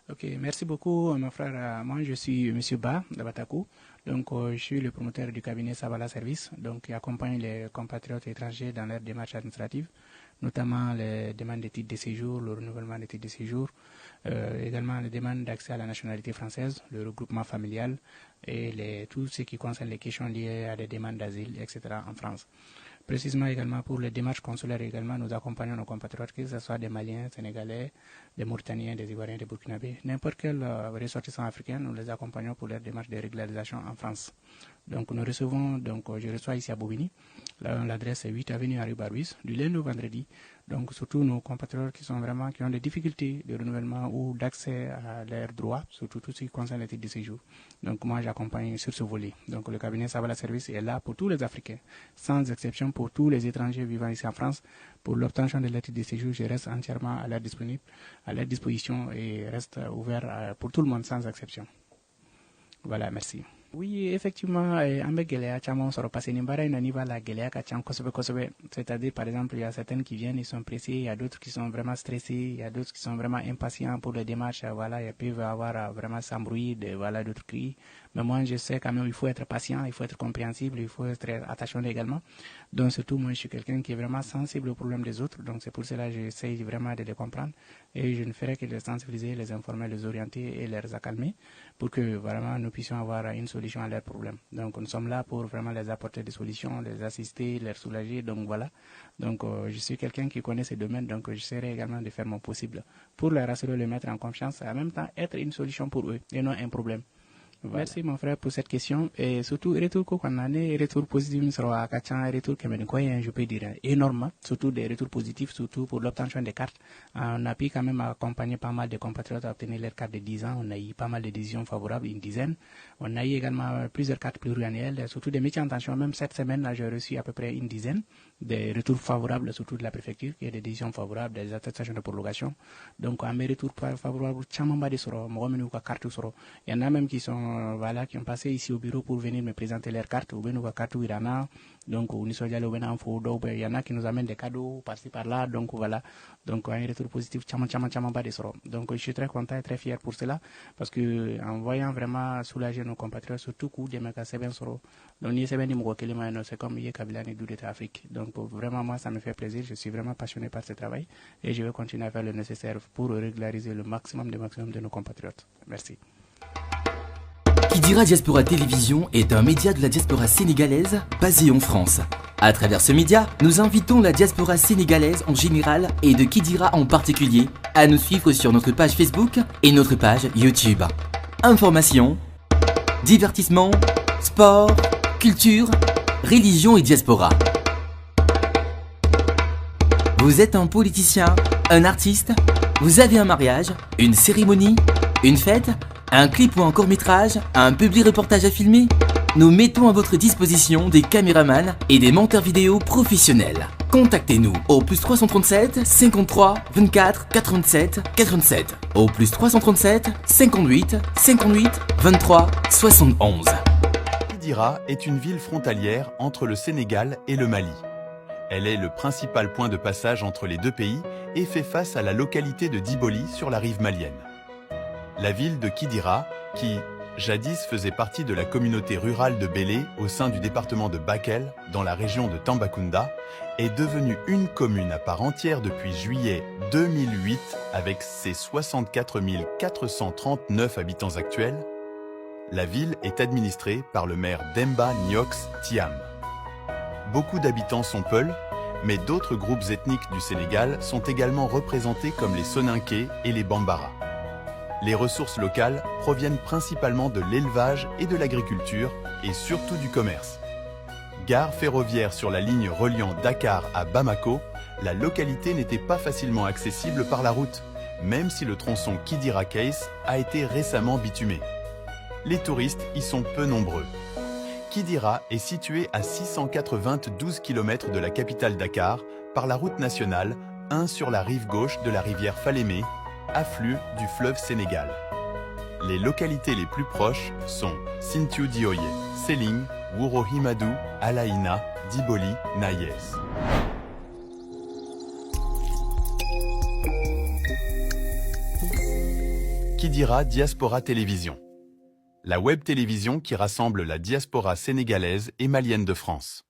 Ok, merci beaucoup, mon frère. Moi, je suis Monsieur Ba de Batakou. Donc, je suis le promoteur du cabinet Savala Service, donc qui accompagne les compatriotes étrangers dans leurs démarches administratives, notamment les demandes de titres de séjour, le renouvellement des titres de séjour, également les demandes d'accès à la nationalité française, le regroupement familial et tout ce qui concerne les questions liées à des demandes d'asile, etc. en France. Précisément également pour les démarches consulaires également, nous accompagnons nos compatriotes, que ce soit des Maliens, Sénégalais, des Mauritaniens, des Ivoiriens, des Burkinabés, n'importe quel ressortissant africain, nous les accompagnons pour leurs démarches de régularisation en France. Donc nous recevons, je reçois ici à Bobigny, l'adresse est 8 avenue Harry Barouis, du lundi au vendredi. Donc surtout nos compatriotes qui ont des difficultés de renouvellement ou d'accès à leurs droits, surtout tout ce qui concerne les titres de séjour. Donc moi j'accompagne sur ce volet. Donc le cabinet Savala Service est là pour tous les Africains, sans exception pour tous les étrangers vivant ici en France. Pour l'obtention de leur titre de séjour, je reste entièrement à leur disposition et reste ouvert pour tout le monde sans exception. Voilà, merci. Oui, effectivement, an bɛ gɛlɛya caman sɔrɔ parce que nin baara in na n'i b'a la gɛlɛya ka ca kosɛbɛ kosɛbɛ. C'est-à-dire, par exemple, il y a certaines qui viennent, ils sont pressés, il y a d'autres qui sont vraiment stressés, il y a d'autres qui sont vraiment impatients pour les démarches. Voilà, ils peuvent avoir vraiment s'embrouiller, voilà, d'autres cris. Mais moi, je sais quand même, il faut être patient, il faut être compréhensible, il faut être attentionné également. Donc, surtout, moi, je suis quelqu'un qui est vraiment sensible aux problèmes des autres. Donc, c'est pour cela que j'essaie vraiment de les comprendre. Et je ne ferai que les sensibiliser, les informer, les orienter et les accalmer pour que vraiment nous puissions avoir une solution à leurs problèmes. Donc, nous sommes là pour vraiment les apporter des solutions, les assister, les soulager. Donc, voilà. Donc, je suis quelqu'un qui connaît ces domaines. Donc, j'essaierai également de faire mon possible pour les rassurer, les mettre en confiance et en même temps être une solution pour eux et non un problème. Voilà. Merci mon frère pour cette question et surtout retour qu'on a retour positif sur la retour je peux dire énorme, surtout des retours positifs, surtout pour l'obtention des cartes. On a pu quand même accompagner pas mal de compatriotes à obtenir leurs cartes de 10 ans. On a eu pas mal de décisions favorables, une dizaine. On a eu également plusieurs cartes pluriannuelles, surtout des métiers en tension. Même cette semaine là, j'ai reçu à peu près une dizaine des retours favorables, surtout de la préfecture, qui a des décisions favorables, des attestations de prolongation. Donc, à mes retours favorables, il y en a même qui sont voilà, qui ont passé ici au bureau pour venir me présenter leurs cartes. Donc, il y en a qui nous amènent des cadeaux par-ci par-là. Donc, voilà. Donc, un retour positif. Donc, je suis très content et très fier pour cela. Parce que, en voyant vraiment soulager nos compatriotes, surtout coup des mecs à Seben Soro. Donc, c'est comme Kabila Nidou de Afrique. Donc, vraiment, moi, ça me fait plaisir. Je suis vraiment passionné par ce travail. Et je vais continuer à faire le nécessaire pour régulariser le maximum de nos compatriotes. Merci. Kidira Diaspora Télévision est un média de la diaspora sénégalaise basé en France. À travers ce média, nous invitons la diaspora sénégalaise en général et de Kidira en particulier à nous suivre sur notre page Facebook et notre page YouTube. Information, divertissement, sport, culture, religion et diaspora. Vous êtes un politicien, un artiste, vous avez un mariage, une cérémonie, une fête, un clip ou un court-métrage, un public reportage à filmer? Nous mettons à votre disposition des caméramans et des monteurs vidéo professionnels. Contactez-nous au plus 337 53 24 87 87 au plus 337 58 58 23 71. Kidira est une ville frontalière entre le Sénégal et le Mali. Elle est le principal point de passage entre les deux pays et fait face à la localité de Diboli sur la rive malienne. La ville de Kidira, qui, jadis faisait partie de la communauté rurale de Bélé au sein du département de Bakel, dans la région de Tambacounda, est devenue une commune à part entière depuis juillet 2008 avec ses 64 439 habitants actuels. La ville est administrée par le maire Demba Niox Thiam. Beaucoup d'habitants sont Peuls, mais d'autres groupes ethniques du Sénégal sont également représentés comme les Soninké et les Bambara. Les ressources locales proviennent principalement de l'élevage et de l'agriculture, et surtout du commerce. Gare ferroviaire sur la ligne reliant Dakar à Bamako, la localité n'était pas facilement accessible par la route, même si le tronçon Kidira-Keis a été récemment bitumé. Les touristes y sont peu nombreux. Kidira est situé à 692 km de la capitale Dakar par la route nationale 1 sur la rive gauche de la rivière Falémé, affluent du fleuve Sénégal. Les localités les plus proches sont Sinthiou Dioye, Séling, Wouro Himadou, Alaïna, Diboli, Nayes. Kidira Diaspora Télévision. La web télévision qui rassemble la diaspora sénégalaise et malienne de France.